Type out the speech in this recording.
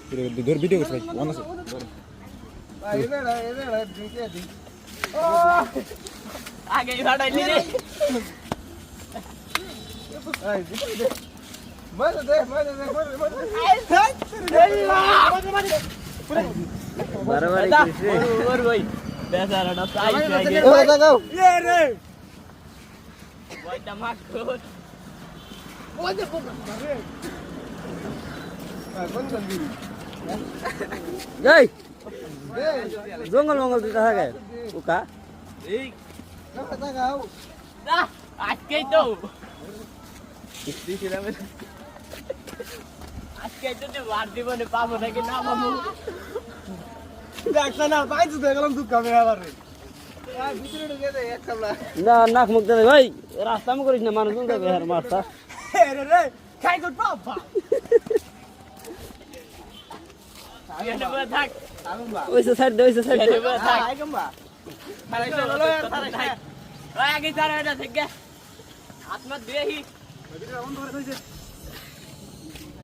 দূর ভিডিও করছ ভাই মন আছে ভাই এরা দিকে দি ও আগে ভাড়াইলি রে এই দে মার দে বারবার কইছে ওর ভাই বেচারাটা তাই আগে ও দাও এ রে বইটা মার কর ওই দে রে কোন জলদি এই দে জঙ্গল মঙ্গল দিতে থাকে ওকা এই দাও না আজকেই তো আজকেই তো বার জীবনে পাবো নাকি না পাবো দেখছ না পাইছো দেখলাম তুই কামে আবার রে আর ভিতরে ঢুকে দে এক কামলা না নাক মুখ দে ভাই রাস্তা মে করিস না মানুষ যাবে আর মারতা রে রে খাই কর বাবা এনে বসে থাক আগুনবা ওইসে সাইড দে ওইসে সাইড দে এনে বসে থাক আগুনবা ওই আগে চার এটা থেকে আত্মা দেহি ভিতরে বন্ধ করে কইছে